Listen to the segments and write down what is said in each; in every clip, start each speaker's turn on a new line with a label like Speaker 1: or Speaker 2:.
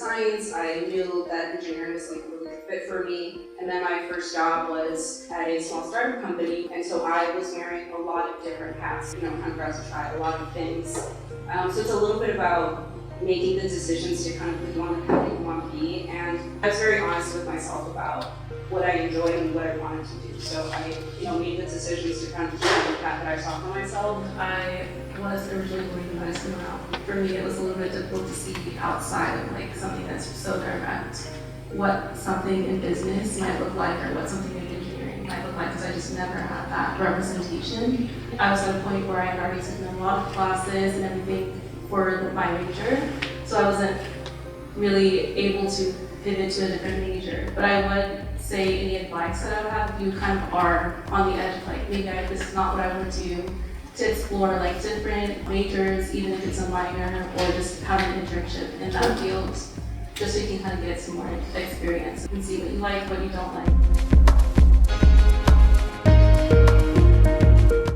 Speaker 1: science. I knew that engineering was like a really good fit for me. And then my first job was at a small startup company, and so I was wearing a lot of different hats, kind of got to try a lot of things. So it's a little bit about making the decisions to kind of put you on the path that you want to be, and I was very honest with myself about what I enjoyed and what I wanted to do. So I, made the decisions to kind of follow the path that I saw for myself.
Speaker 2: I was originally going to medicine route. For me, it was a little bit difficult to see outside of like something that's so direct what something in business might look like or what something in engineering might look like, because I just never had that representation. I was at a point where I had already taken a lot of classes and everything for my major, so I wasn't really able to pivot to a different major. But I would say any advice that I would have if you kind of are on the edge of like, maybe this is not what I want to do, to explore like different majors, even if it's a minor, or just have an internship in that field, just so you can kind of get some more experience and see what you like, what you don't like.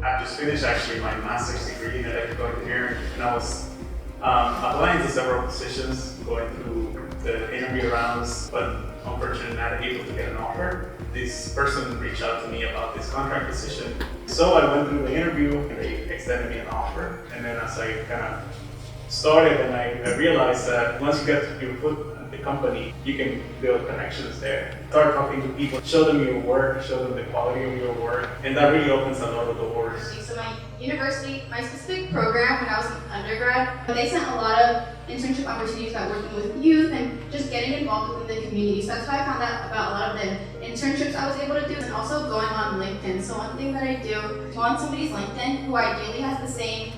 Speaker 3: I just finished actually my master's degree in electrical engineering, and I was applying to several positions, going through the interview rounds, but unfortunately not able to get an offer. This person reached out to me about this contract position. So I went through the interview and they extended me an offer. And then as I kind of started, and I realized that once you get your foot at the company, you can build connections there. Start talking to people, show them your work, show them the quality of your work, and that really opens a lot of doors.
Speaker 4: So my university, my specific program when I was an undergrad, they sent a lot of internship opportunities about working with youth and just getting involved within the community. So that's how I found out about a lot of the internships I was able to do, and also going on LinkedIn. So one thing that I do is go on somebody's LinkedIn who ideally has the same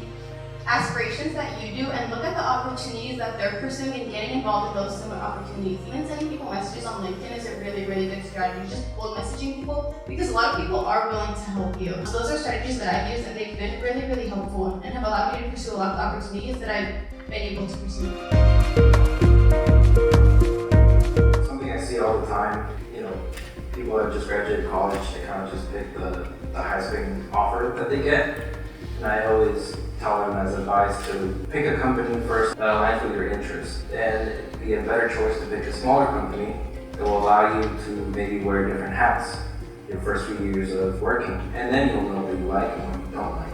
Speaker 4: aspirations that you do, and look at the opportunities that they're pursuing and getting involved in those similar opportunities. Even sending people messages on LinkedIn is a really, really good strategy. Just cold messaging people, because a lot of people are willing to help you. So those are strategies that I've used, and they've been really, really helpful and have allowed me to pursue a lot of the opportunities that I've been able to pursue.
Speaker 5: Something I see all the time, people that just graduated college, they kind of just pick the highest paying offer that they get. And I always tell them as advice to pick a company first that aligns with your interests, and it'd be a better choice to pick a smaller company that will allow you to maybe wear different hats your first few years of working, and then you'll know what you like and what you don't like.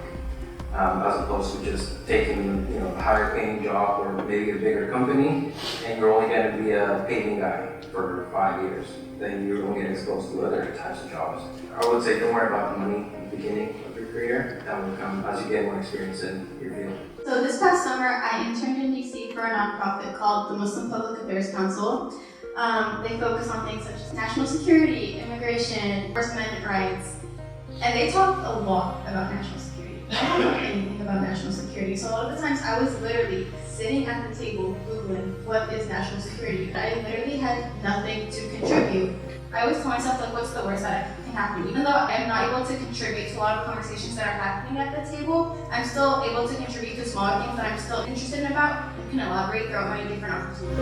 Speaker 5: As opposed to just taking a higher paying job or maybe a bigger company, and you're only going to be a paving guy for 5 years. Then you're going to get exposed to other types of jobs. I would say don't worry about the money at the beginning of your career. That will come as you get more experience in your field.
Speaker 4: So this past summer, I interned in DC for a nonprofit called the Muslim Public Affairs Council. They focus on things such as national security, immigration, First Amendment rights, and they talk a lot about national security. I don't know anything about national security, so a lot of the times I was literally sitting at the table Googling what is national security. I literally had nothing to contribute. I always tell myself, like, what's the worst that can happen? Even though I'm not able to contribute to a lot of conversations that are happening at the table, I'm still able to contribute to smaller things that I'm still interested in about and can elaborate throughout my different opportunities.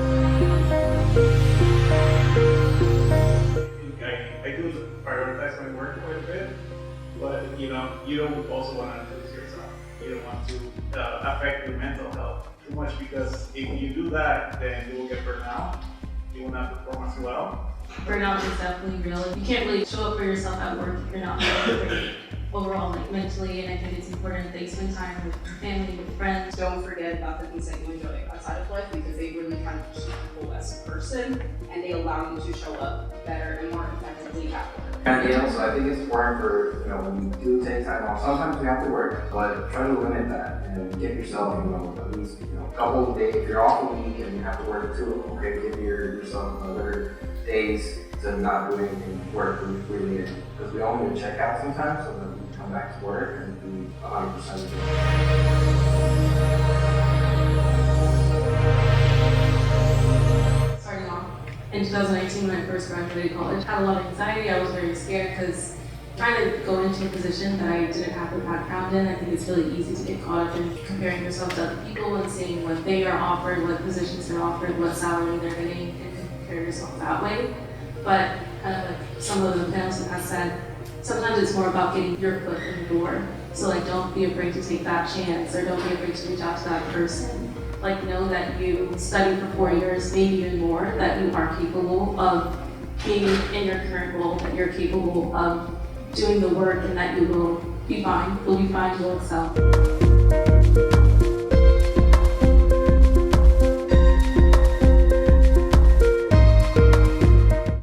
Speaker 3: I do prioritize my work quite a bit, but you don't also want to lose yourself. You don't want to affect your mental health too much, because if you do that, then you will get burnt out. You will not perform as well.
Speaker 2: Burnout is definitely real. You can't really show up for yourself at work if you're not feeling great overall, like mentally, and I think it's important that you spend time with your family, with friends.
Speaker 1: Don't forget about the things that you enjoy outside of life, because they really kind of keep you as a person, and they allow you to show up better and more effectively at work.
Speaker 5: And so I think it's important for, when you do take time off, sometimes you have to work, but try to limit that and give yourself, at least, a couple of days. If you're off a week and you have to work too, okay, give yourself another days to not do anything work related, because we all need to check out sometimes so that we can come back to work and be 100% of
Speaker 2: it. Starting off in 2019 when I first graduated college, I had a lot of anxiety. I was very scared because trying to go into a position that I didn't have a background in, I think it's really easy to get caught up in comparing yourself to other people and seeing what they are offered, what positions they're offered, what salary they're getting, and compare yourself that way. But kind of like some of the panelists have said, sometimes it's more about getting your foot in the door. So like, don't be afraid to take that chance, or don't be afraid to reach out to that person. like know that you studied for 4 years, maybe even more, that you are capable of being in your current role, that you're capable of doing the work and that you will be fine, you'll excel.